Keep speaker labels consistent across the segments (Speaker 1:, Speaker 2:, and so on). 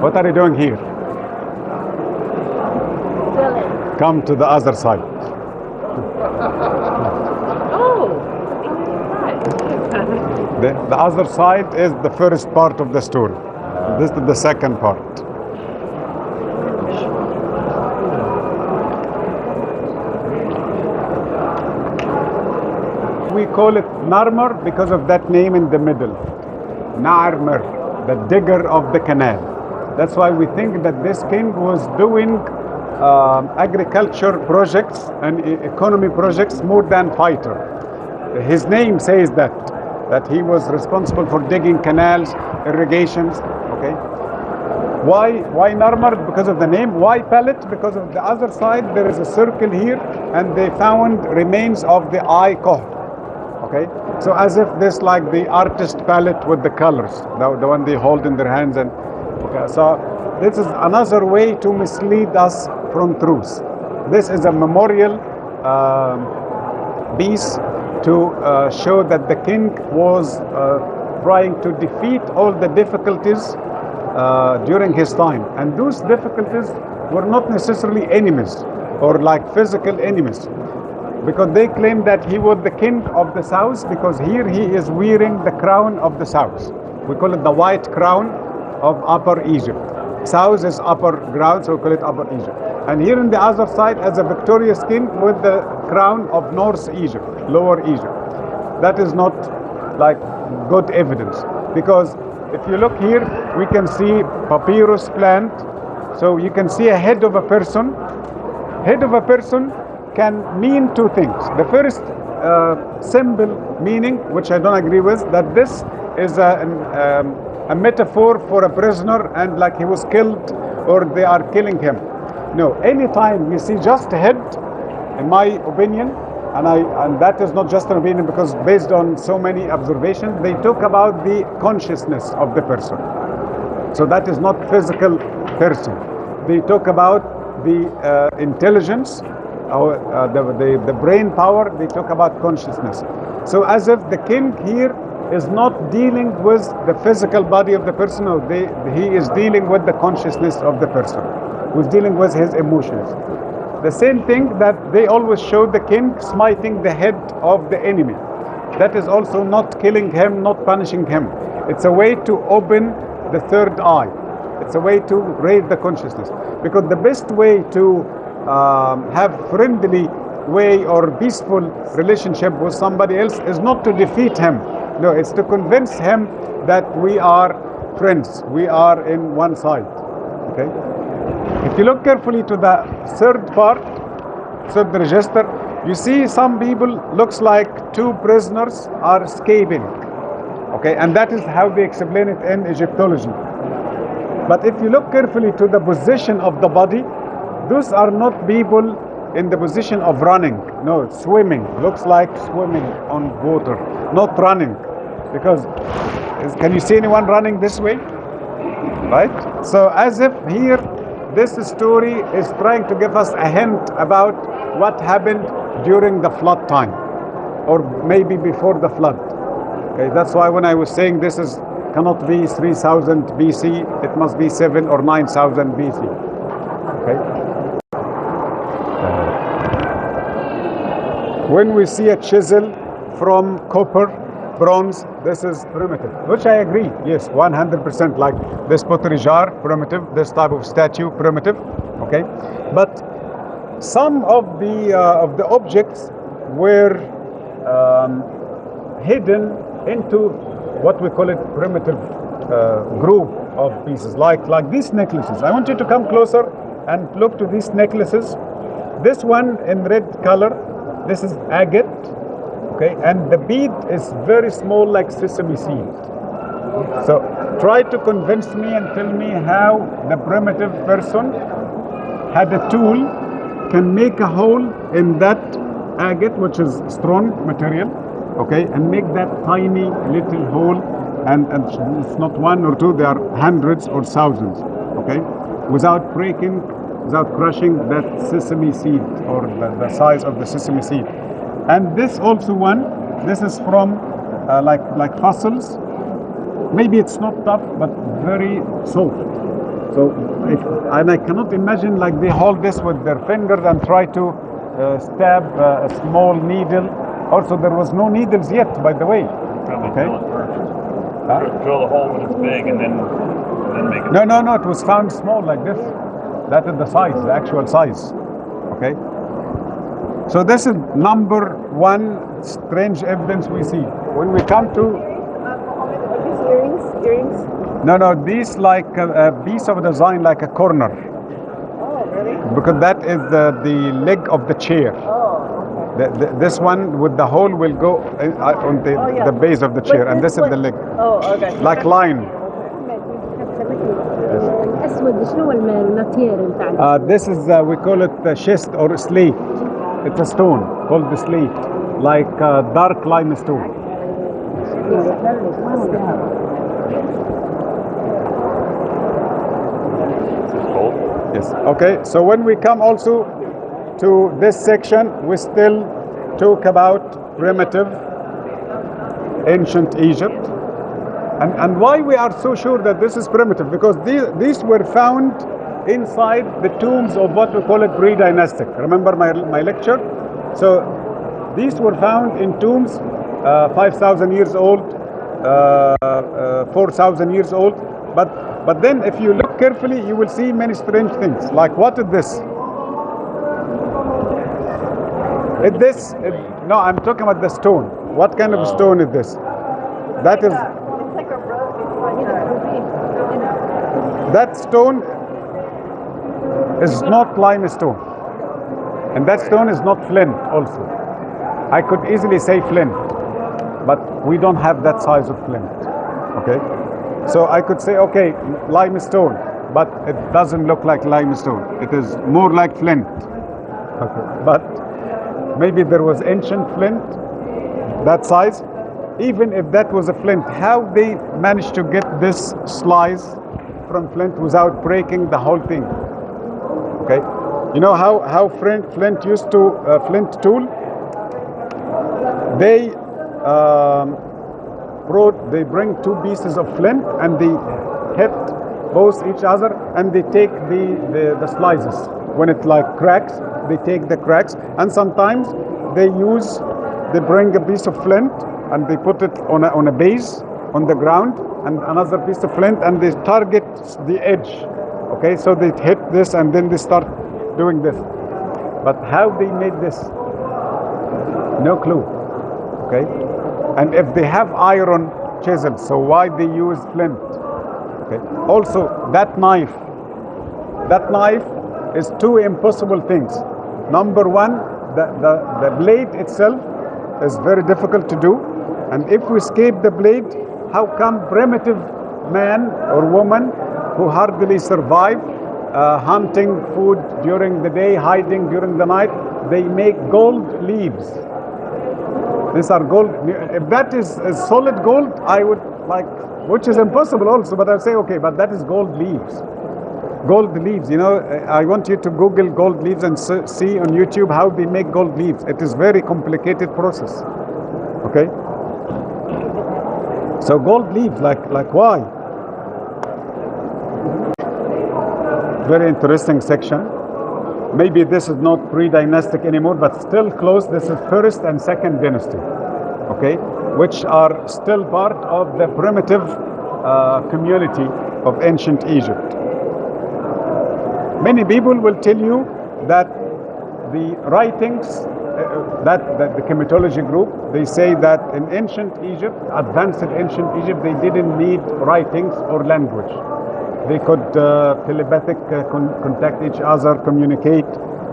Speaker 1: What are you doing here?
Speaker 2: Drilling.
Speaker 1: Come to the other side.
Speaker 2: Oh,
Speaker 1: The other side is the first part of the story. This is the second part. We call it Narmer because of that name in the middle. Narmer, the digger of the canal. That's why we think that this king was doing agriculture projects and economy projects more than fighter. His name says that he was responsible for digging canals, irrigations. Okay. Why Narmer? Because of the name. Why palette? Because of the other side there is a circle here, and they found remains of the eye koh. Okay, so as if this like the artist palette with the colors, the one they hold in their hands, and okay, so this is another way to mislead us from truth. This is a memorial piece to show that the king was trying to defeat all the difficulties during his time, and those difficulties were not necessarily enemies or like physical enemies, because they claim that he was the king of the south, because here he is wearing the crown of the south. We call it the white crown of Upper Egypt. South is upper ground, so we call it Upper Egypt. And here on the other side as a victorious king with the crown of North Egypt, Lower Egypt. That is not like good evidence, because if you look here, we can see papyrus plant. So you can see a head of a person. Head of a person can mean two things. The first symbol meaning, which I don't agree with, that this is a metaphor for a prisoner and like he was killed or they are killing him. No, anytime you see just a head, in my opinion, and that is not just an opinion because based on so many observations, they talk about the consciousness of the person. So that is not physical person. They talk about the intelligence, the brain power. They talk about consciousness. So as if the king here is not dealing with the physical body of the person, or he is dealing with the consciousness of the person, who's dealing with his emotions. The same thing that they always show the king smiting the head of the enemy. That is also not killing him, not punishing him. It's a way to open the third eye. It's a way to raise the consciousness. Because the best way to have friendly way or peaceful relationship with somebody else is not to defeat him. No, it's to convince him that we are friends. We are in one side. Okay? If you look carefully to the third part, third register, you see some people looks like two prisoners are escaping. Okay, and that is how they explain it in Egyptology. But if you look carefully to the position of the body, those are not people in the position of running. No, swimming. Looks like swimming on water, not running. Because can you see anyone running this way? Right? So as if here, this story is trying to give us a hint about what happened during the flood time, or maybe before the flood. Okay, that's why when I was saying this cannot be 3000 BC, it must be 7 or 9000 BC. Okay. When we see a chisel from copper, bronze, this is primitive, which I agree, yes, 100%, like this pottery jar, primitive, this type of statue, primitive, okay? But some of the objects were hidden into what we call it primitive group of pieces, like these necklaces. I want you to come closer and look to these necklaces. This one in red color, this is agate. Okay, and the bead is very small, like sesame seed. So try to convince me and tell me how the primitive person had a tool, can make a hole in that agate, which is strong material, okay, and make that tiny little hole, and it's not one or two, there are hundreds or thousands, okay, without breaking, without crushing that sesame seed or the size of the sesame seed. And this also one, this is from like fossils. Maybe it's not tough, but very soft. So, and I cannot imagine like they hold this with their fingers and try to stab a small needle. Also, there was no needles yet, by the way.
Speaker 3: Probably
Speaker 1: Okay.
Speaker 3: drill it first. Drill the hole when it's big, and then make it.
Speaker 1: No. It was found small like this. That is the size, the actual size. Okay. So this is number one strange evidence we see. When we come to
Speaker 2: Earrings?
Speaker 1: no, these like a piece of design like a corner.
Speaker 2: Oh, really?
Speaker 1: Because that is the leg of the chair.
Speaker 2: Oh, okay.
Speaker 1: This one with the hole will go on the base of the chair, and this is the leg.
Speaker 2: Oh, okay.
Speaker 1: Like line.
Speaker 4: الاسود شنو هو الماتيريال بتاعنا؟
Speaker 1: This is we call it schist or slate. It's a stone called the slate, like dark limestone.
Speaker 3: Is this gold?
Speaker 1: Yes. Okay. So when we come also to this section, we still talk about primitive ancient Egypt. And why we are so sure that this is primitive? Because these were found inside the tombs of what we call it pre-dynastic. Remember my lecture? So these were found in tombs 5,000 years old, 4,000 years old. But then if you look carefully, you will see many strange things. Like what is this? No, I'm talking about the stone. What kind of stone is this? That is... That stone is not limestone, and that stone is not flint also. I could easily say flint, but we don't have that size of flint. Okay, so I could say, okay, limestone, but it doesn't look like limestone. It is more like flint. Okay, but maybe there was ancient flint that size. Even if that was a flint, how they managed to get this slice from flint without breaking the whole thing? Okay, you know how flint used to flint tool? They bring two pieces of flint and they hit both each other, and they take the slices. When it like cracks, they take the cracks, and sometimes they bring a piece of flint and they put it on a base on the ground, and another piece of flint, and they target the edge. Okay, so they hit this and then they start doing this. But how they made this? No clue. Okay, and if they have iron chisels, so why they use flint? Okay, also that knife is two impossible things. Number one, the blade itself is very difficult to do. And if we escape the blade, how come primitive man or woman who hardly survive hunting food during the day, hiding during the night, they make gold leaves? These are gold. If that is solid gold, I would like, which is impossible also, but I'll say, okay, but that is gold leaves. Gold leaves, you know, I want you to Google gold leaves and see on YouTube how they make gold leaves. It is very complicated process. Okay? So gold leaves, like why? Very interesting section. Maybe this is not pre-dynastic anymore, but still close. This is first and second dynasty, okay, which are still part of the primitive community of ancient Egypt. Many people will tell you that the writings, that the chematology group, they say that in ancient Egypt, advanced ancient Egypt, they didn't need writings or language. They could telepathic contact each other, communicate,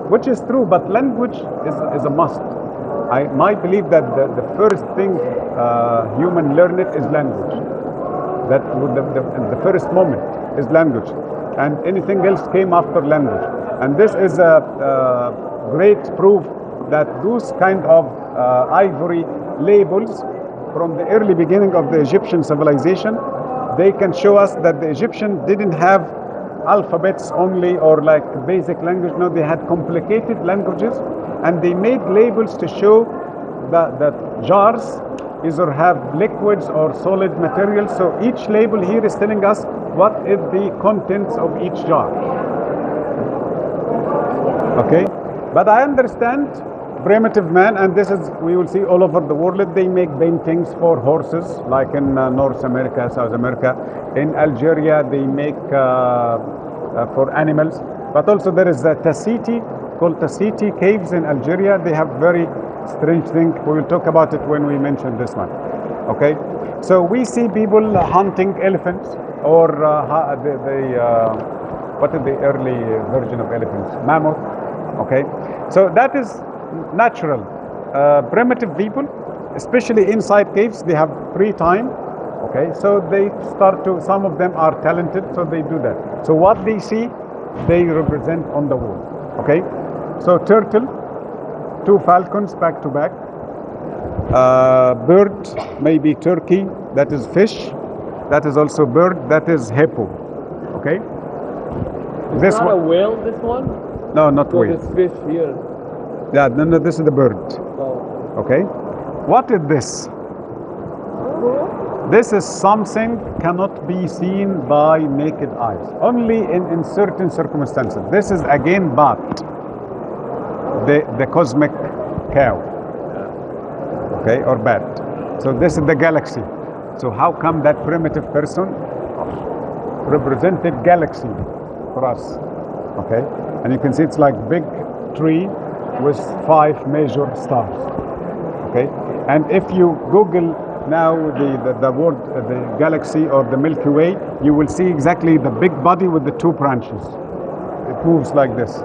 Speaker 1: which is true, but language is a must. I believe that the first thing human learn it is language. That the first moment is language, and anything else came after language. And this is a great proof that those kind of ivory labels from the early beginning of the Egyptian civilization, they can show us that the Egyptian didn't have alphabets only or like basic language. No, they had complicated languages, and they made labels to show that jars either have liquids or solid materials. So each label here is telling us what is the contents of each jar. Okay, but I understand primitive man, and this is, we will see all over the world, they make paintings for horses, like in North America, South America. In Algeria, they make for animals. But also there is a Tassiti, called Tassiti caves in Algeria. They have very strange thing. We will talk about it when we mention this one. Okay, so we see people hunting elephants, or what is the early version of elephants? Mammoth. Okay, so that is natural. Primitive people, especially inside caves, they have free time. Okay, so they start to, some of them are talented, so they do that. So what they see, they represent on the wall. Okay, so turtle, two falcons back to back. Bird, maybe turkey, that is fish. That is also bird, that is hippo. Okay,
Speaker 5: It's not a whale, this one?
Speaker 1: No, not
Speaker 5: No,
Speaker 1: whale.
Speaker 5: this fish here.
Speaker 1: Yeah, no, this is the bird.
Speaker 5: Oh.
Speaker 1: Okay, what is this? This is something cannot be seen by naked eyes, only in certain circumstances. This is again Bat, the cosmic cow, okay, or bat. So this is the galaxy. So how come that primitive person represented galaxy for us? Okay, and you can see it's like big tree with 5 major stars. Okay, and if you Google now the word the galaxy or the Milky Way, you will see exactly the big body with the 2 branches. It moves like this.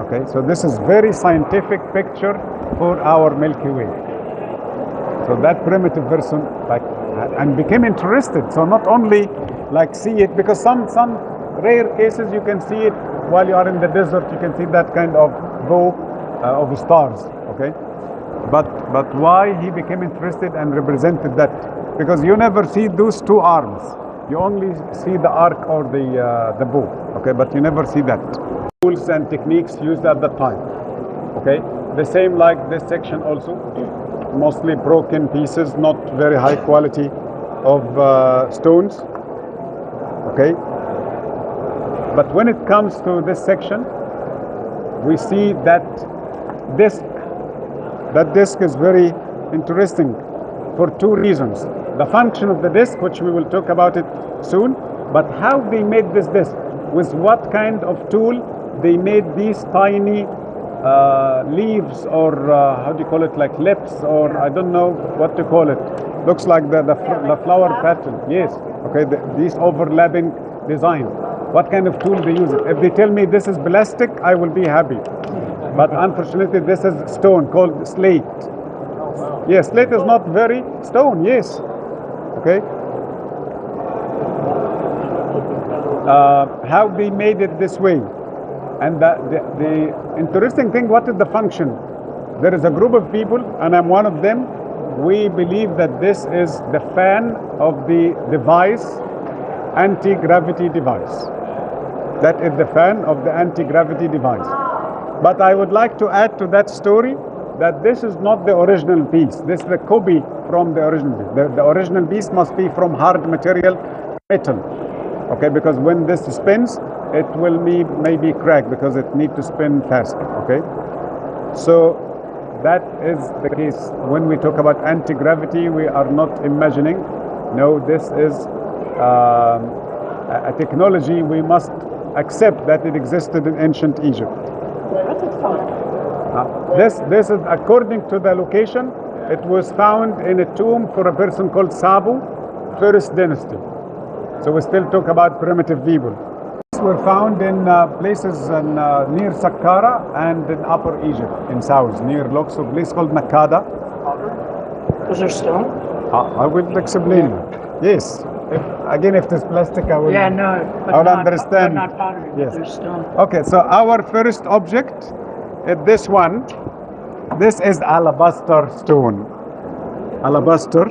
Speaker 1: Okay, so this is very scientific picture for our Milky Way. So that primitive person like and became interested. So not only like see it, because some rare cases you can see it while you are in the desert. You can see that kind of bow of stars. Okay. But why he became interested and represented that? Because you never see those 2 arms. You only see the arc or the bow. Okay, but you never see that. Tools and techniques used at that time. Okay, the same like this section also. Mostly broken pieces, not very high quality of stones. Okay, but when it comes to this section, we see that disc. That disc is very interesting for 2 reasons. The function of the disc, which we will talk about it soon, but how they made this disc, with what kind of tool they made these tiny leaves, or how do you call it, like lips, or I don't know what to call it. Looks like the flower pattern. Yes. Okay, these overlapping design. What kind of tool they use it? If they tell me this is plastic, I will be happy. But unfortunately, this is stone called slate. Yes, slate is not very stone. Yes. Okay. How they made it this way, and the interesting thing, what is the function? There is a group of people, and I'm one of them. We believe that this is the fan of the device, anti-gravity device. That is the fan of the anti-gravity device. But I would like to add to that story that this is not the original piece. This is the copy from the original piece. The original piece must be from hard material, metal. Okay, because when this spins, it will maybe crack because it needs to spin fast. Okay, so that is the case. When we talk about anti-gravity, we are not imagining. No, this is a technology we must accept that it existed in ancient Egypt. This is according to the location. It was found in a tomb for a person called Sabu, first dynasty. So we still talk about primitive people. These were found in places near Saqqara and in Upper Egypt, in south, near Luxor, a place called Makada.
Speaker 2: Was there stone?
Speaker 1: I will explain. Yes. Again, if there's plastic, I will.
Speaker 2: Yeah, no. But
Speaker 1: I will
Speaker 2: not,
Speaker 1: understand.
Speaker 2: But not pottery.
Speaker 1: Yes.
Speaker 2: There's stone.
Speaker 1: Okay, so our first object is this one. This is alabaster stone. Alabaster.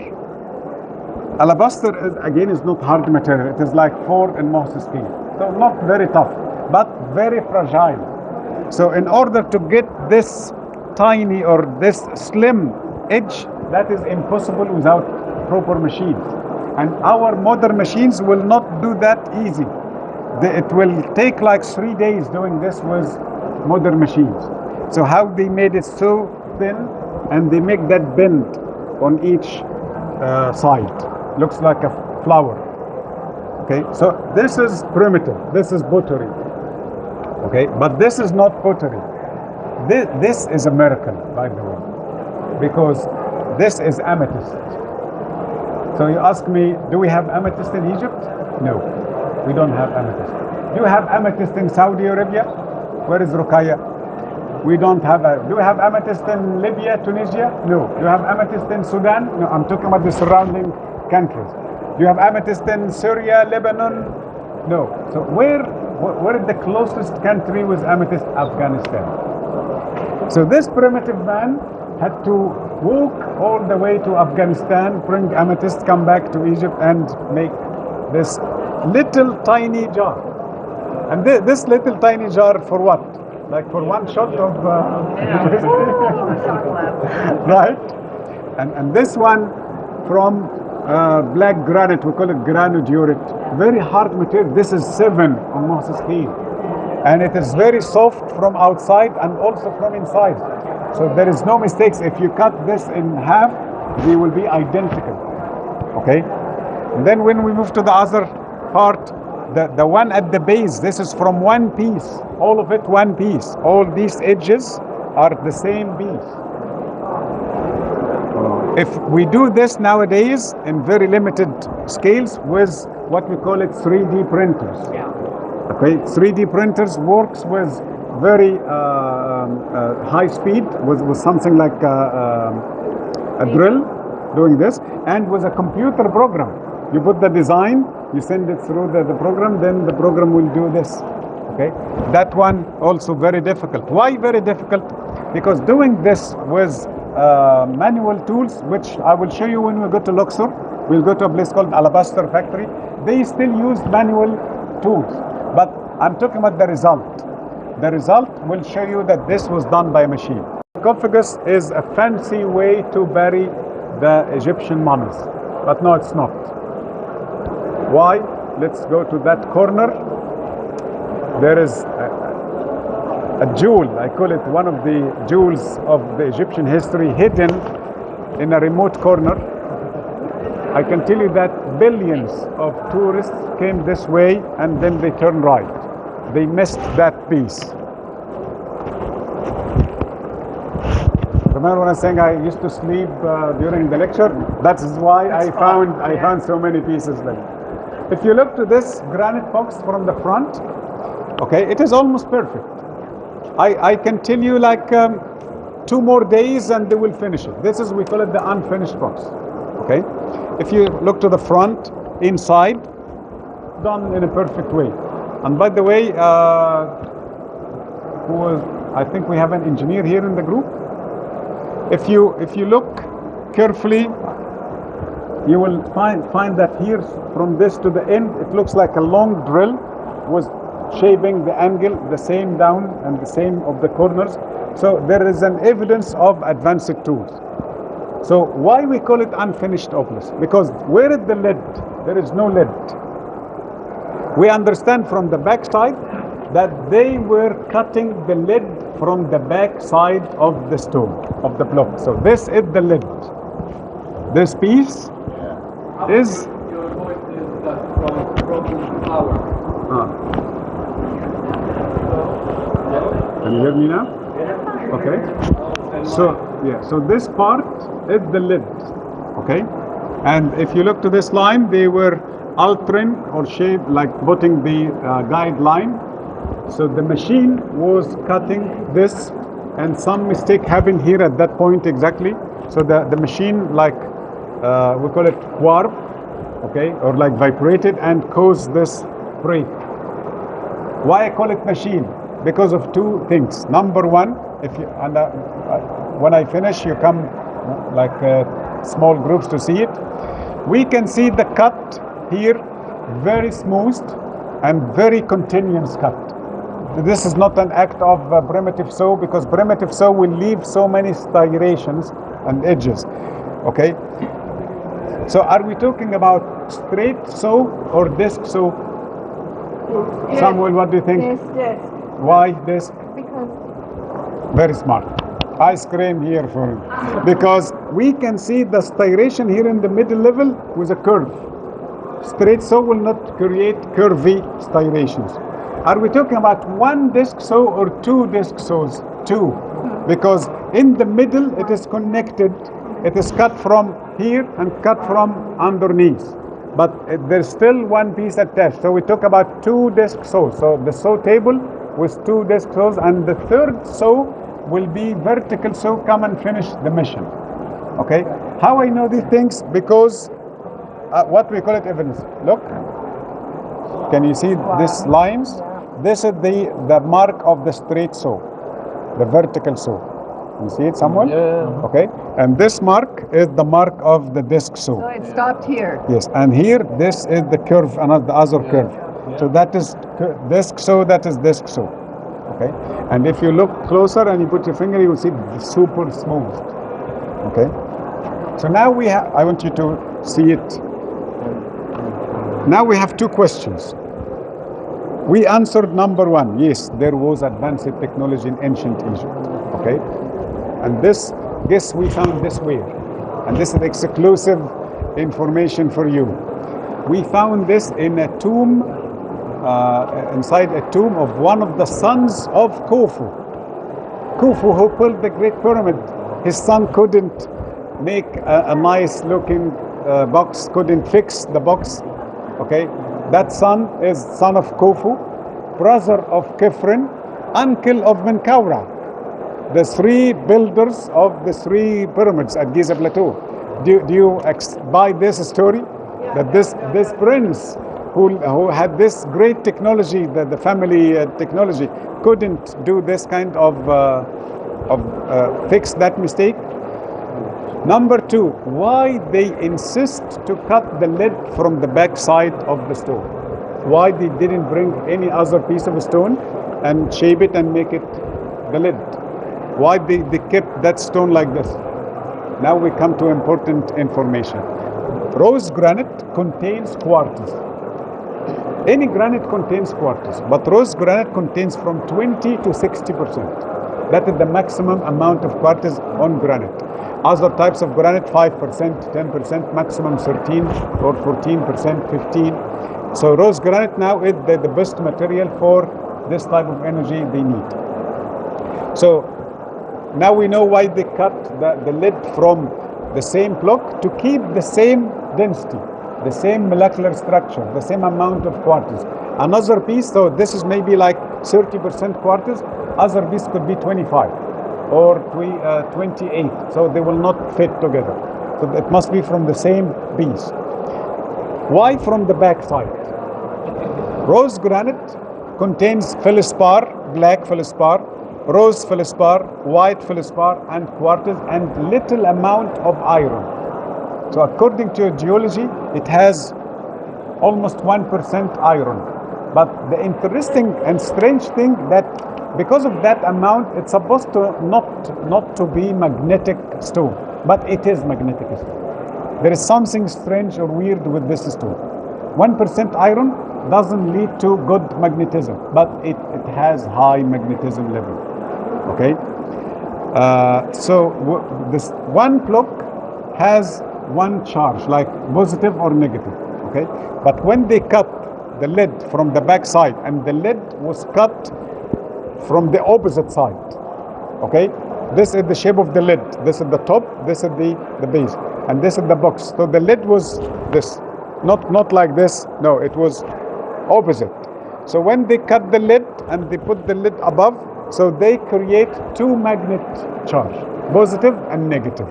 Speaker 1: Alabaster is not hard material. It is like 4 in Mohs scale. So not very tough, but very fragile. So in order to get this tiny or this slim edge, that is impossible without proper machines. And our modern machines will not do that easy. It will take like 3 days doing this with modern machines. So how they made it so thin, and they make that bend on each side. Looks like a flower. Okay, so this is primitive. This is pottery. Okay, but this is not pottery. This is a miracle, by the way, because this is amethyst. So you ask me, do we have amethyst in Egypt? No, we don't have amethyst. Do you have amethyst in Saudi Arabia? Where is Ruqayya? We don't have do we have amethyst in Libya, Tunisia? No. Do you have amethyst in Sudan? No, I'm talking about the surrounding countries. Do you have amethyst in Syria, Lebanon? No. So where is the closest country with amethyst? Afghanistan. So this primitive man had to walk all the way to Afghanistan, bring amethyst, come back to Egypt, and make this little tiny jar. And this little tiny jar for what? Like for one shot of right? And this one from black granite, we call it granodiorite. Very hard material. This is 7 on Moses' heel. And it is very soft from outside and also from inside. So there is no mistakes. If you cut this in half, they will be identical. Okay? And then when we move to the other part, the one at the base, this is from one piece. All of it one piece. All these edges are the same piece. If we do this nowadays in very limited scales with what we call it 3D printers. Okay, 3D printers works with very high speed with something like a drill doing this, and with a computer program. You put the design, you send it through the program, then the program will do this. Okay, that one also very difficult. Why very difficult? Because doing this with manual tools, which I will show you when we go to Luxor, we'll go to a place called Alabaster Factory. They still use manual tools, but I'm talking about the result. The result will show you that this was done by a machine. Sarcophagus is a fancy way to bury the Egyptian mummies, but no, it's not. Why? Let's go to that corner. There is a jewel, I call it one of the jewels of the Egyptian history, hidden in a remote corner. I can tell you that billions of tourists came this way and then they turned right. They missed that piece. Remember when I was saying I used to sleep during the lecture? That is why I found so many pieces there. If you look to this granite box from the front, okay, it is almost perfect. I can tell you like 2 more days and they will finish it. This is, we call it the unfinished box. Okay, if you look to the front, inside, done in a perfect way. And by the way, I think we have an engineer here in the group. If you look carefully, you will find that here from this to the end, it looks like a long drill was shaping the angle, the same down and the same of the corners. So there is an evidence of advanced tools. So why we call it unfinished obelisk? Because where is the lid? There is no lid. We understand from the back side that they were cutting the lid from the back side of the stone, of the block. So this is the lid. This piece is
Speaker 5: your voice is from power.
Speaker 1: Can you hear me now? Okay. So this part is the lid. Okay. And if you look to this line, they were altering or shape, like putting the guideline. So the machine was cutting this, and some mistake happened here at that point exactly. So the machine, like we call it warp, okay, or like vibrated and caused this break. Why I call it machine? Because of 2 things. Number one, if you when I finish, you come like small groups to see it. We can see the cut here, very smooth and very continuous cut. This is not an act of primitive saw, because primitive saw will leave so many striations and edges. Okay. So are we talking about straight saw or disc saw? Samuel, what do you think?
Speaker 6: Yes.
Speaker 1: Why disc?
Speaker 6: Because
Speaker 1: Very smart. Ice cream here for him. Because we can see the striation here in the middle level with a curve. Straight saw will not create curvy striations. Are we talking about one disc saw or two disc saws? Two. Because in the middle it is connected. It is cut from here and cut from underneath. But there's still one piece attached. So we talk about two disc saws. So the saw table with two disc saws, and the third saw will be vertical saw, come and finish the mission. Okay? How I know these things? Because what we call it evidence. Look. Can you see these lines? This is the mark of the straight saw, the vertical saw. You see it, someone?
Speaker 3: Yeah.
Speaker 1: Okay. And this mark is the mark of the disc saw.
Speaker 6: so it stopped here.
Speaker 1: Yes. And here, this is the curve, the other curve. So that is disc saw, that is disc saw. Okay. And if you look closer and you put your finger, you will see super smooth. Okay. So now I want you to see it. Now we have two questions. We answered number one. Yes, there was advanced technology in ancient Egypt. Okay. And this, guess we found this where? And this is exclusive information for you. We found this in a tomb, inside a tomb of one of the sons of Khufu. Khufu, who built the Great Pyramid. His son couldn't make a nice looking box, couldn't fix the box. Okay, that son is son of Khufu, brother of Khafre, uncle of Menkaura, the three builders of the three pyramids at Giza Plateau. Do you buy this story? That this prince who had this great technology, the family technology, couldn't do this kind of fix that mistake? Number two, why they insist to cut the lid from the back side of the stone? Why they didn't bring any other piece of stone and shape it and make it the lid? Why they kept that stone like this? Now we come to important information. Rose granite contains quartz. Any granite contains quartz, but rose granite contains from 20 to 60%. That is the maximum amount of quartz on granite. Other types of granite, 5%, 10%, maximum 13 or 14%, 15. So rose granite now is the best material for this type of energy they need. So now we know why they cut the lid from the same block to keep the same density, the same molecular structure, the same amount of quartz. Another piece, so this is maybe like 30% quartz, other piece could be 25 or 28, so they will not fit together. So it must be from the same piece. Why from the back side? Rose granite contains feldspar, black feldspar, rose feldspar, white feldspar, and quartz, and little amount of iron. So according to geology, it has almost 1% iron. But the interesting and strange thing that because of that amount, it's supposed to not to be magnetic stone, but it is magnetic stone. There is something strange or weird with this stone. 1% iron doesn't lead to good magnetism, but it has high magnetism level. Okay, so this one block has one charge, like positive or negative. Okay, but when they cut the lid from the back side, and the lid was cut from the opposite side. Okay, this is the shape of the lid. This is the top. This is the base, and this is the box. So the lid was this, not like this. No, it was opposite. So when they cut the lid and they put the lid above, so they create two magnet charge, positive and negative.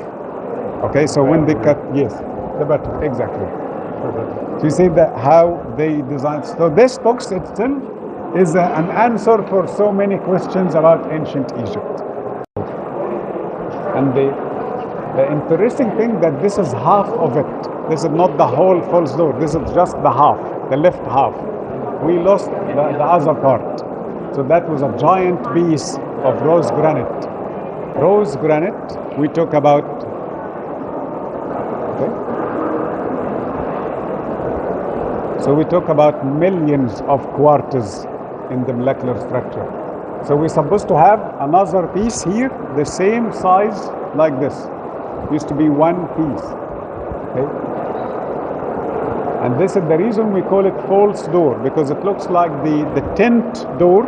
Speaker 1: Okay, so when they cut, yes, the better, exactly. So you see how they designed. So this box itself is an answer for so many questions about ancient Egypt. And the interesting thing that this is half of it. This is not the whole false door. This is just the half, the left half. We lost the other part. So that was a giant piece of rose granite. Rose granite, we talk about Okay? So we talk about millions of quarters in the molecular structure. So we're supposed to have another piece here, the same size like this. Used to be one piece. Okay? And this is the reason we call it false door, because it looks like the tent door,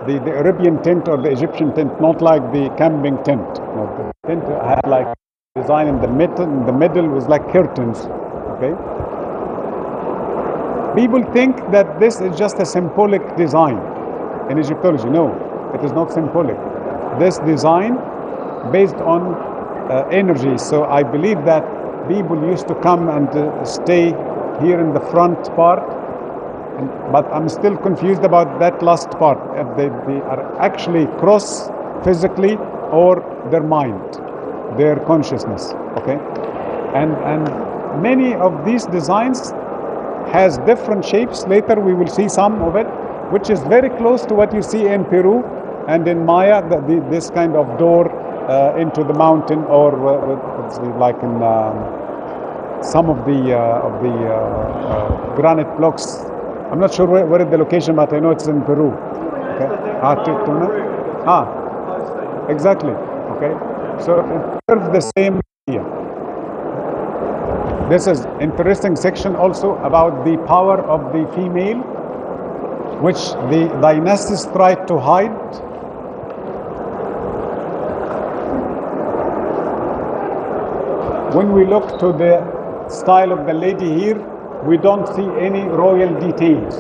Speaker 1: the Arabian tent or the Egyptian tent, not like the camping tent. No, the tent had like design in the middle was like curtains. Okay? People think that this is just a symbolic design in Egyptology. No, it is not symbolic. This design based on energy. So I believe that people used to come and stay here in the front part, but I'm still confused about that last part. If they are actually cross physically or their mind, their consciousness. Okay, and many of these designs has different shapes. Later we will see some of it, which is very close to what you see in Peru and in Maya, this kind of door into the mountain, or like in some of the granite blocks. I'm not sure where is the location, but I know it's in Peru. Okay. Exactly. Okay. So it serves the same idea. This is interesting section also about the power of the female, which the dynastics tried to hide. When we look to the style of the lady here, we don't see any royal details.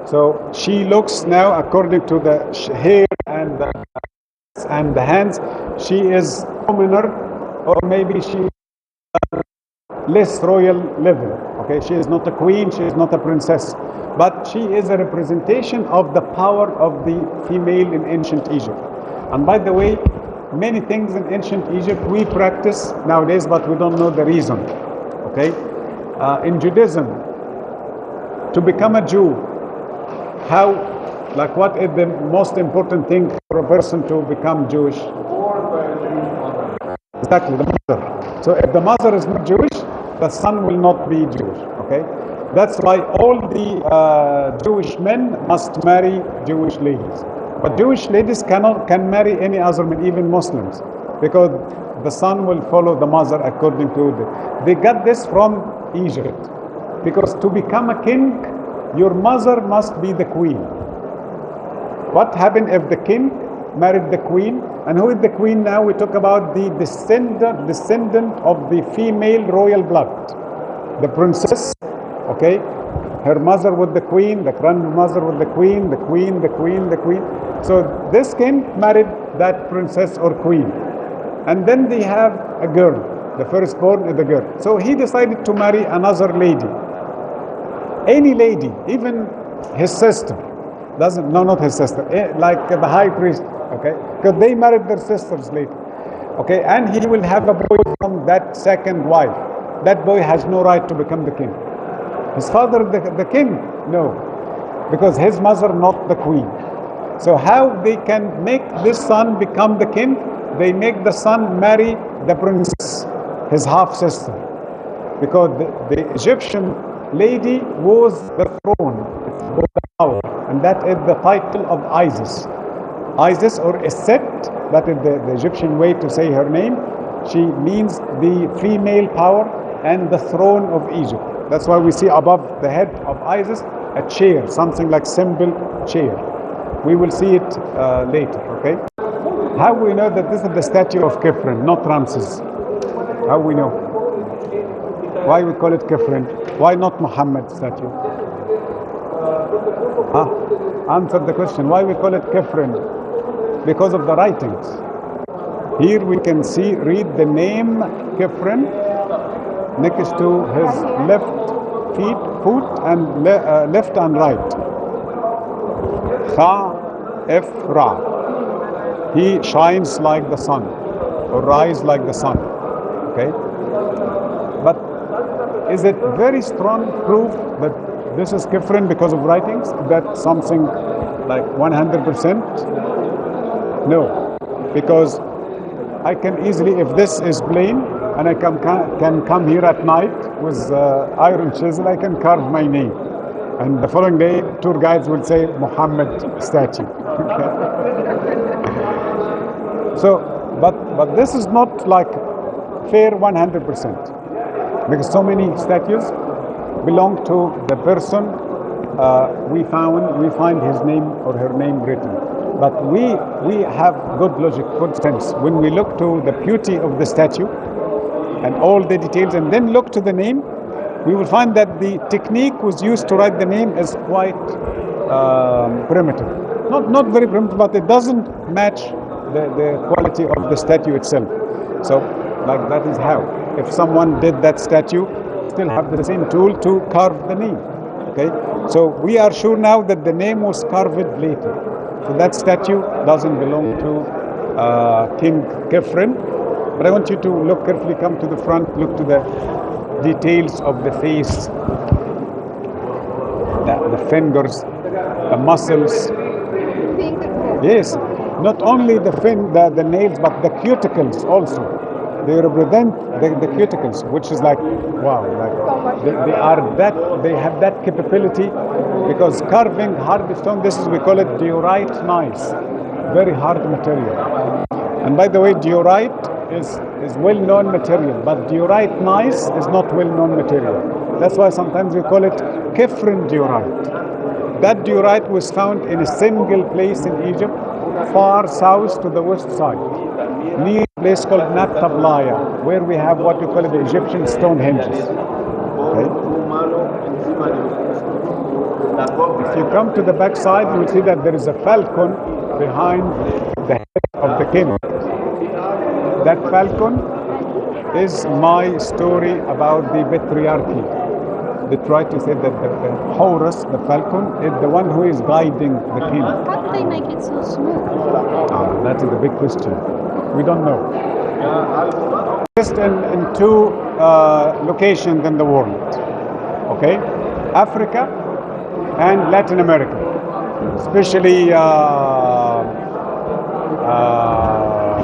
Speaker 1: So she looks now, according to the hair and the hands, she is commoner, or maybe she is less royal level. Okay, she is not a queen, she is not a princess, but she is a representation of the power of the female in ancient Egypt. And by the way, many things in ancient Egypt we practice nowadays, but we don't know the reason. Okay, in Judaism, to become a Jew, how, like, what is the most important thing for a person to become Jewish? Exactly, the mother. So if the mother is not Jewish, the son will not be Jewish. Okay, that's why all the Jewish men must marry Jewish ladies. But Jewish ladies can marry any other men, even Muslims, because the son will follow the mother according to they got this from Egypt. Because to become a king, your mother must be the queen. What happened if the king married the queen? And who is the queen now? We talk about the descendant of the female royal blood, the princess. Okay, her mother with the queen, the grandmother with the queen, the queen, the queen, the queen. So this king married that princess or queen, and then they have a girl. The firstborn is a girl. So he decided to marry another lady, any lady, even his sister. Not his sister, like the high priest. Okay, because they married their sisters later. Okay, and he will have a boy from that second wife. That boy has no right to become the king. His father, the king, no, because his mother not the queen. So how they can make this son become the king? They make the son marry the princess, his half sister, because the Egyptian lady was the throne, it's the power, and that is the title of Isis. Isis or Set, that is the Egyptian way to say her name. She means the female power and the throne of Egypt. That's why we see above the head of Isis a chair, something like symbol chair. We will see it later, okay? How we know that this is the statue of Khephren, not Ramses? How we know? Why we call it Khephren? Why not Muhammad statue? Answer the question. Why we call it Khephren? Because of the writings. Here we can read the name Khephren next to his left foot and left and right. Kha'efra. He shines like the sun, or rise like the sun. Okay? But is it very strong proof that this is Khephren because of writings? That something like 100%? No. Because I can easily, if this is plain, and I can come here at night with iron chisel. I can carve my name, and the following day, tour guides will say Muhammad statue. So, but this is not like fair 100%, because so many statues belong to the person we find his name or her name written. But we have good logic, good sense. When we look to the beauty of the statue and all the details, and then look to the name, we will find that the technique was used to write the name is quite primitive. Not very primitive, but it doesn't match the quality of the statue itself. So, like that is how. If someone did that statue, still have the same tool to carve the name. Okay, so we are sure now that the name was carved later. So that statue doesn't belong to King Khephren. But I want you to look carefully, come to the front, look to the details of the face, the fingers, the muscles. Yes, not only the nails, but the cuticles also. They represent the cuticles, which is like, wow, like they have that capability, because carving hard stone, we call it diorite gneiss, very hard material. And by the way, diorite is well-known material, but diorite gneiss is not well-known material. That's why sometimes we call it Khephren diorite. That diorite was found in a single place in Egypt, far south to the west side, near a place called Natablaya, where we have what we call the Egyptian Stonehenges. Okay? If you come to the back side, you will see that there is a falcon behind the head of the king. That falcon is my story about the patriarchy. They try to say that the Horus, the falcon, is the one who is guiding the king.
Speaker 4: How do they make it so smooth?
Speaker 1: That is the big question. We don't know. Just in two locations in the world, okay? Africa and Latin America, especially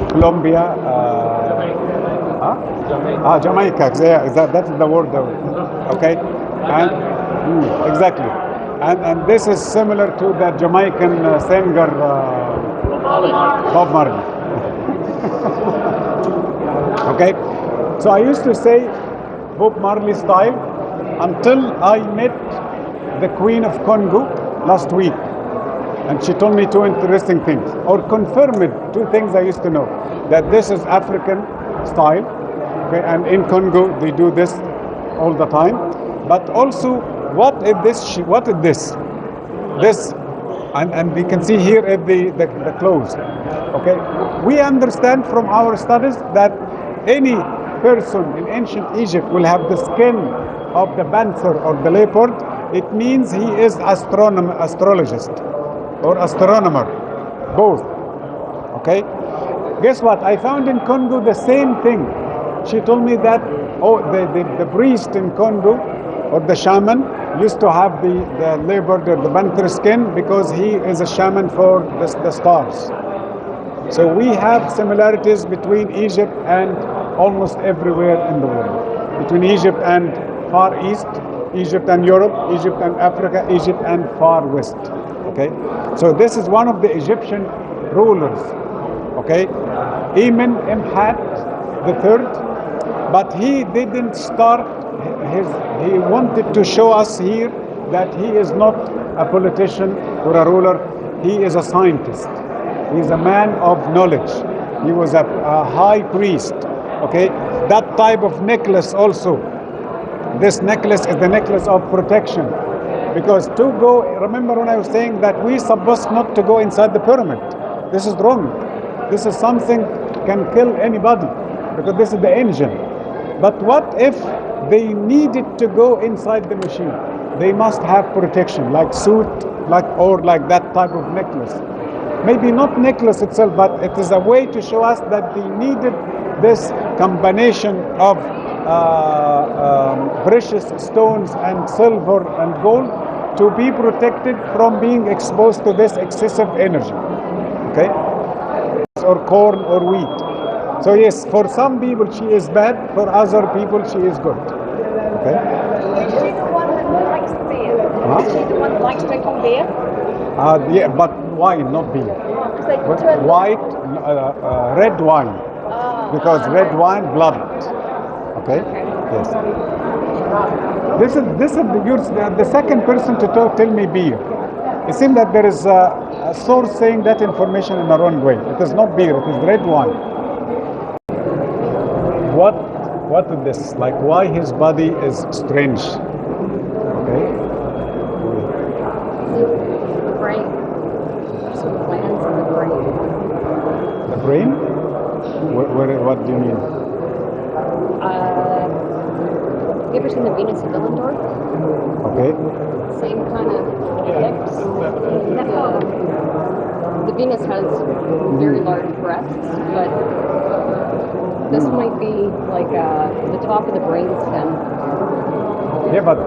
Speaker 1: Colombia. Jamaica. That's the word. Okay, and exactly, and this is similar to the Jamaican singer Bob Marley. Okay, so I used to say Bob Marley style until I met the Queen of Congo last week, and she told me two interesting things, or confirmed two things I used to know, that this is African style, okay, and in Congo they do this all the time. But also, what is this? What is this? This, and we can see here at the clothes. Okay, we understand from our studies that any person in ancient Egypt will have the skin of the panther or the leopard. It means he is astrologist or astronomer, both. Okay. Guess what? I found in Congo the same thing. She told me that the priest in Congo or the shaman used to have the leopard or the panther skin because he is a shaman for the stars. So we have similarities between Egypt and almost everywhere in the world. Between Egypt and Far East, Egypt and Europe, Egypt and Africa, Egypt and Far West. Okay? So this is one of the Egyptian rulers. Okay? Amenemhat the third, but he didn't start he wanted to show us here that he is not a politician or a ruler, he is a scientist. He is a man of knowledge. He was a high priest. Okay, that type of necklace also. This necklace is the necklace of protection, because to go, remember when I was saying that we supposed not to go inside the pyramid. This is wrong. This is something can kill anybody, because this is the engine. But what if they needed to go inside the machine? They must have protection, like suit, or like that type of necklace. Maybe not necklace itself, but it is a way to show us that they needed this combination of precious stones and silver and gold to be protected from being exposed to this excessive energy. Okay? Or corn or wheat. So yes, for some people she is bad, for other people she is good. Okay?
Speaker 6: Is she the one that likes beer?
Speaker 1: Huh?
Speaker 6: Is she the one that likes drinking beer?
Speaker 1: Yeah, but wine, not beer.
Speaker 6: Because they
Speaker 1: But
Speaker 6: do it.
Speaker 1: white, red wine, because red wine, blood. Okay? Yes. This is the second person to tell me beer. It seems that there is a source saying that information in a wrong way. It is not beer, it is red wine. What is this? Like why his body is strange? Okay?
Speaker 6: The brain. Some glands in the brain.
Speaker 1: The brain? What do you mean?
Speaker 6: You ever seen the Venus of Willendorf?
Speaker 1: Okay.
Speaker 6: Same kind of hips. The Venus has very large breasts, but this might be like the top of the brain stem.
Speaker 1: Yeah, but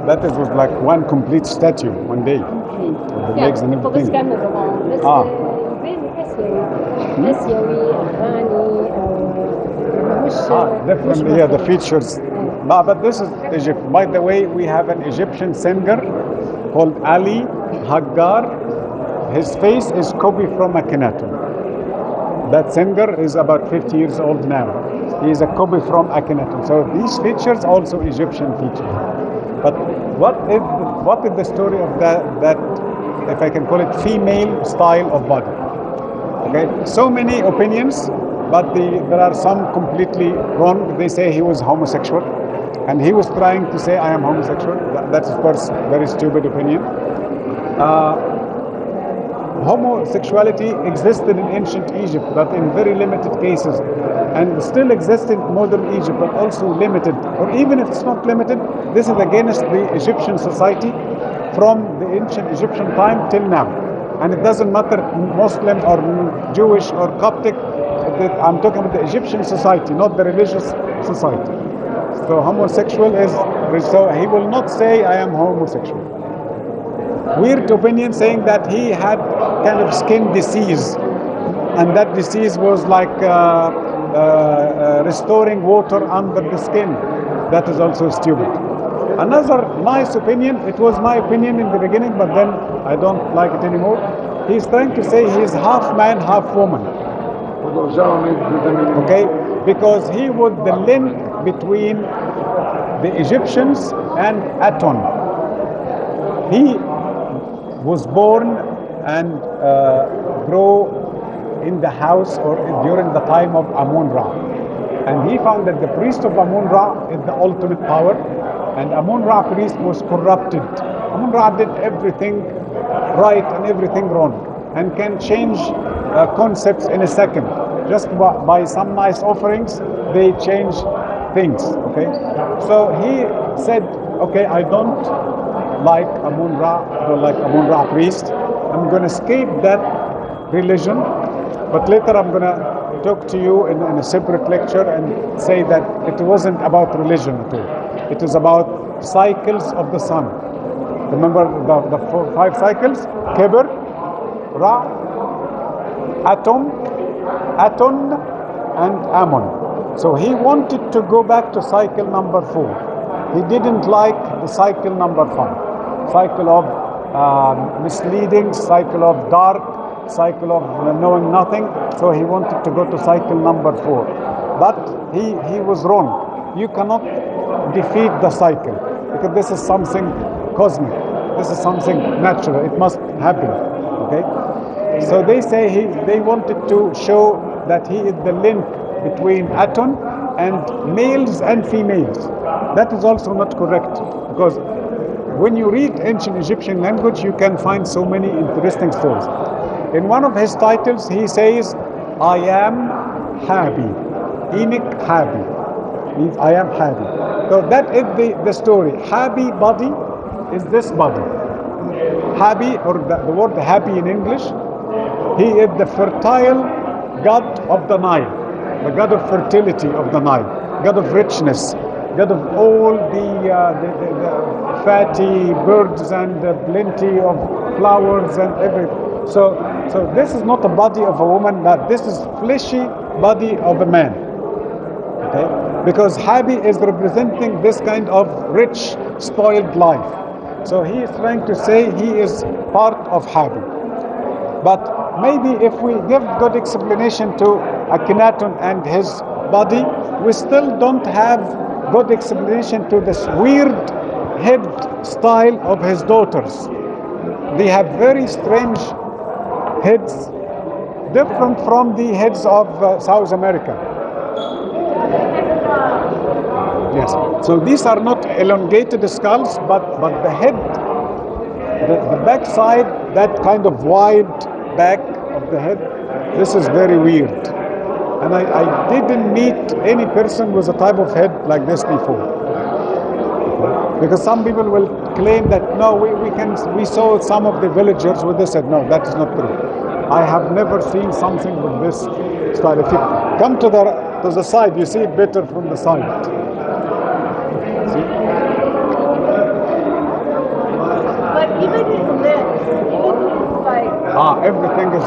Speaker 1: that was like one complete statue one day. With the legs and
Speaker 6: well, the
Speaker 1: everything.
Speaker 6: stem is along. This this yogi,
Speaker 1: Definitely, yeah, the features. No, but this is Egypt. By the way, we have an Egyptian singer called Ali Haggar. His face is copied from Akhenaten. That singer is about 50 years old now. He is a copy from Akhenaten. So these features also Egyptian features. But what is the story of that if I can call it female style of body? Okay, so many opinions, but there are some completely wrong. They say he was homosexual, and he was trying to say I am homosexual. That's of course very stupid opinion. Homosexuality existed in ancient Egypt, but in very limited cases, and still exists in modern Egypt, but also limited. Or even if it's not limited, this is against the Egyptian society from the ancient Egyptian time till now. And it doesn't matter Muslim or Jewish or Coptic. I'm talking about the Egyptian society, not the religious society. So homosexual is, so he will not say I am homosexual. Weird opinion saying that he had kind of skin disease, and that disease was like restoring water under the skin. That is also stupid. Another nice opinion, it was my opinion in the beginning, but then I don't like it anymore. He's trying to say he's half man, half woman. Okay? Because he was the link between the Egyptians and Aton. He was born and grew in the house or during the time of Amun-Ra. And he found that the priest of Amun-Ra is the ultimate power, and Amun-Ra priest was corrupted. Amun-Ra did everything right and everything wrong, and can change concepts in a second. Just by some nice offerings, they change things, okay? So he said, okay, I don't like Amun-Ra, don't like Amun-Ra priest. I'm going to escape that religion, but later I'm going to talk to you in a separate lecture and say that it wasn't about religion at all. It is about cycles of the sun. Remember the 5 cycles? Kibr, Ra, Atom, Aton, and Ammon. So he wanted to go back to cycle number 4. He didn't like the cycle number 5. Cycle of misleading, cycle of dark, cycle of knowing nothing. So he wanted to go to cycle number 4. But he was wrong. You cannot defeat the cycle, because this is something cosmic. This is something natural. It must happen. Okay? So they say they wanted to show that he is the link between Aton and males and females. That is also not correct, because when you read ancient Egyptian language, you can find so many interesting stories. In one of his titles, he says, I am Habi. Enoch Habi. Means I am Habi. So that is the story. Habi body is this body. Habi, or the word happy in English, he is the fertile god of the Nile, the god of fertility of the Nile, god of richness, god of all the fatty birds and plenty of flowers and everything. So this is not a body of a woman, but this is fleshy body of a man. Okay? Because Habi is representing this kind of rich, spoiled life. So he is trying to say he is part of Habi. But maybe if we give good explanation to Akhenaten and his body, we still don't have good explanation to this weird head style of his daughters. They have very strange heads, different from the heads of South America. Yes. So these are not elongated skulls, but the head, the back side, that kind of wide back of the head, this is very weird. And I didn't meet any person with a type of head like this before. Because some people will claim that no, we saw some of the villagers with this head. No, that is not true. I have never seen something with this style. If you come to the side, you see it better from the side. See?
Speaker 6: But even in this, like
Speaker 1: everything is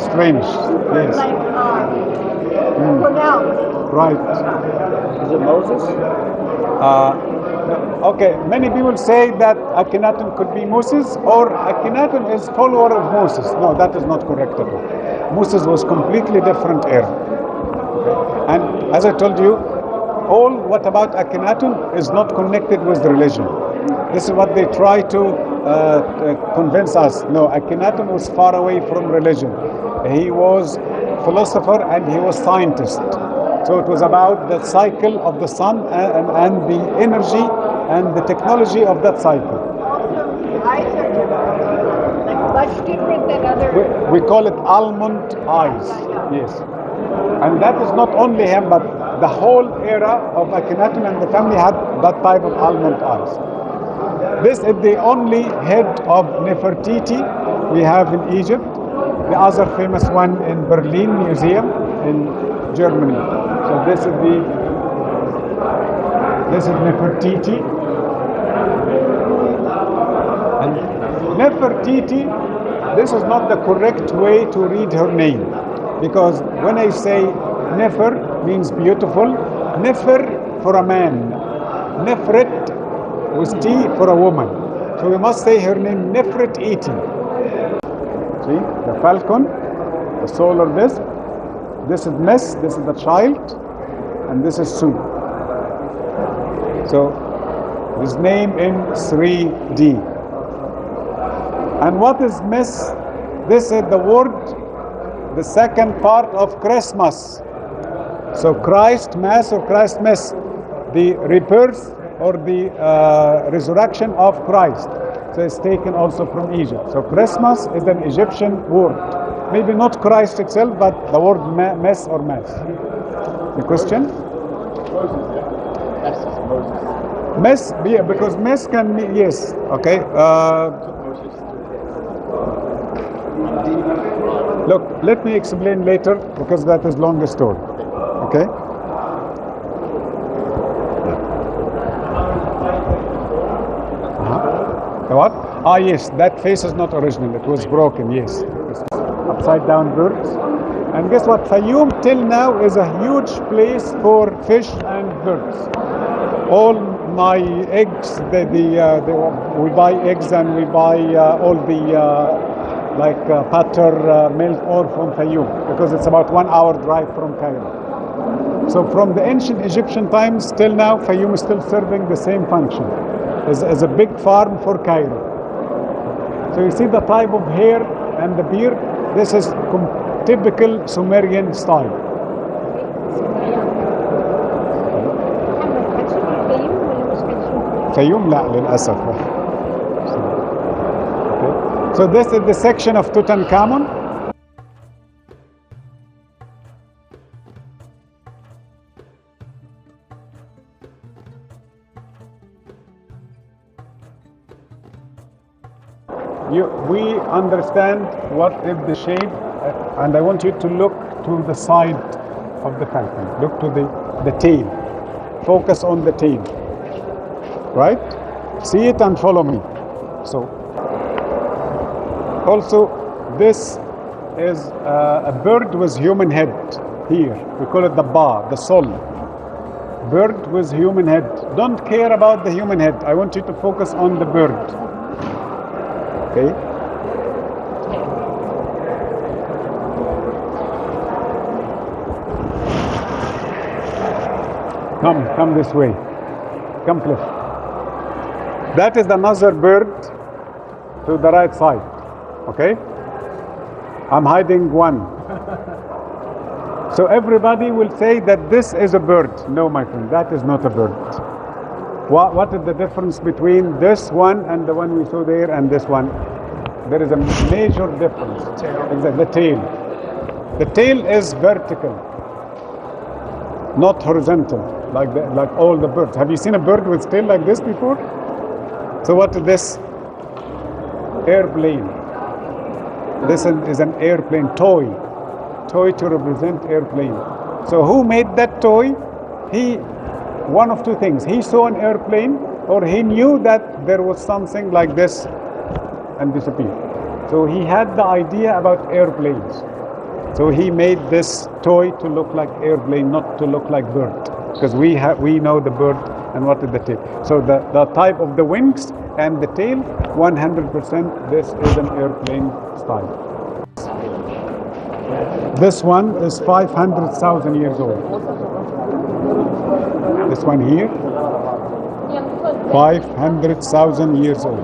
Speaker 1: strange. Yes.
Speaker 6: like pronounced.
Speaker 1: Right.
Speaker 3: Is it Moses?
Speaker 1: Okay, many people say that Akhenaten could be Moses, or Akhenaten is follower of Moses. No, that is not correct at all. Moses was completely different era. And as I told you, all what about Akhenaten is not connected with religion. This is what they try to convince us. No, Akhenaten was far away from religion. He was philosopher and he was scientist. So it was about the cycle of the sun and the energy and the technology of that cycle.
Speaker 6: Eyes are different, like much different than other.
Speaker 1: We call it almond eyes. Yes. And that is not only him, but the whole era of Akhenaten and the family had that type of almond eyes. This is the only head of Nefertiti we have in Egypt. The other famous one in Berlin Museum in Germany. So this is Nefertiti. And Nefertiti, this is not the correct way to read her name. Because when I say Nefer means beautiful, Nefer for a man, Nefret with T for a woman. So we must say her name Nefertiti. See, the falcon, the solar disk, this is Mes, this is the child, and this is Su. So his name in 3D. And what is Mes? This is the word, the second part of Christmas. So Christ Mass or Christ Mess, the rebirth or the resurrection of Christ. So it's taken also from Egypt. So Christmas is an Egyptian word. Maybe not Christ itself, but the word mess or mass. The question? Mess, yeah, because mess can mean, yes, okay. Look, let me explain later because that is longer story. Okay? The what? Ah, yes, that face is not original. It was broken, yes. It's upside down birds. And guess what? Fayoum till now is a huge place for fish and birds. All my eggs, we buy eggs and we buy all the butter, milk, all from Fayoum because it's about 1 hour drive from Cairo. So from the ancient Egyptian times till now, Fayoum is still serving the same function as a big farm for Cairo. So you see the type of hair and the beard, this is typical Sumerian style. Fayoum لا للأسف. Okay. So this is the section of Tutankhamun. We understand what is the shape, and I want you to look to the side of the falcon. Look to the tail. Focus on the tail. Right? See it and follow me. So, also, this is a bird with human head. here. We call it the ba, the soul. Bird with human head. Don't care about the human head. I want you to focus on the bird. Okay? Come this way. Come, Cliff. That is another bird to the right side. Okay? I'm hiding one. So everybody will say that this is a bird. No, my friend, that is not a bird. What is the difference between this one and the one we saw there and this one? There is a major difference. The tail. The tail is vertical, not horizontal, like all the birds. Have you seen a bird with tail like this before? So what is this? Airplane. This is an airplane toy to represent airplane. So who made that toy? One of two things. He saw an airplane, or he knew that there was something like this and disappeared. So he had the idea about airplanes. So he made this toy to look like airplane, not to look like bird, because we know the bird and what is the tail. So the type of the wings and the tail, 100% this is an airplane style. This one is 500,000 years old. This one here, 500,000 years old.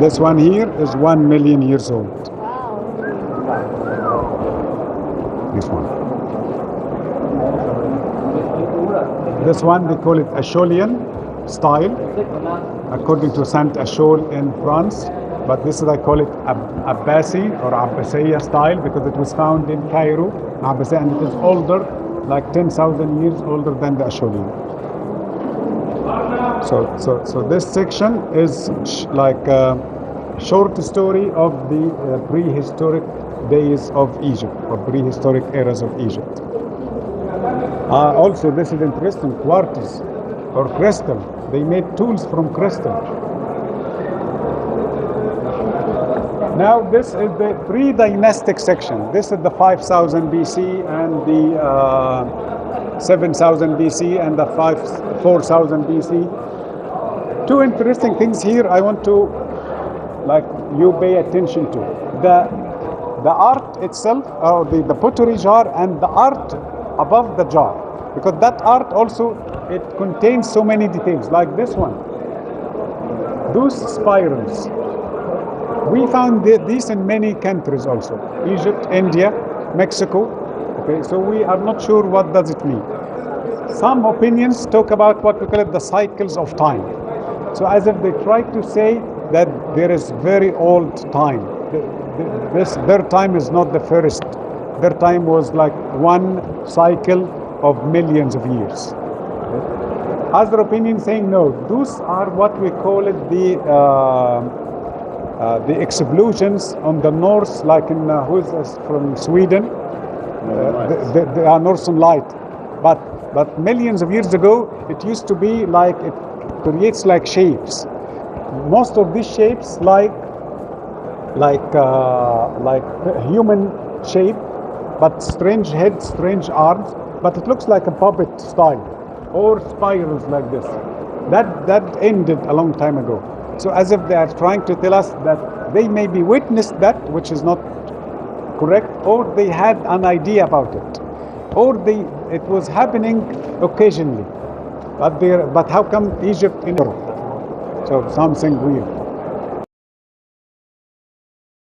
Speaker 1: This one here is 1 million years old. This one. This one they call it Acholian style, according to Saint Achol in France. But this is, I call it Abbasi or Abbasiya style, because it was found in Cairo, Abbasiya, and it is older, like 10,000 years older than the Acholian. So this section is like a short story of the prehistoric days of Egypt, or prehistoric eras of Egypt. Also, this is interesting, quartz or crystal. They made tools from crystal. Now this is the pre-dynastic section. This is the 5000 BC and the 7000 BC and the 4000 BC. Two interesting things here I want to you pay attention to. The art itself, or the pottery jar, and the art above the jar. Because that art also, it contains so many details, like this one. Those spirals. We found these in many countries also. Egypt, India, Mexico. Okay, so we are not sure what does it mean. Some opinions talk about what we call it the cycles of time. So as if they try to say that there is very old time. Their time is not the first. Their time was like one cycle of millions of years. Other opinions saying no, those are what we call it the explosions on the north, like in who is from Sweden, the northern light. But millions of years ago, it used to be like it creates like shapes. Most of these shapes like human shape, but strange head, strange arms. But it looks like a puppet style, or spirals like this. That ended a long time ago. So as if they are trying to tell us that they maybe witnessed that, which is not correct, or they had an idea about it, or it was happening occasionally. But how come Egypt in Europe? So something weird.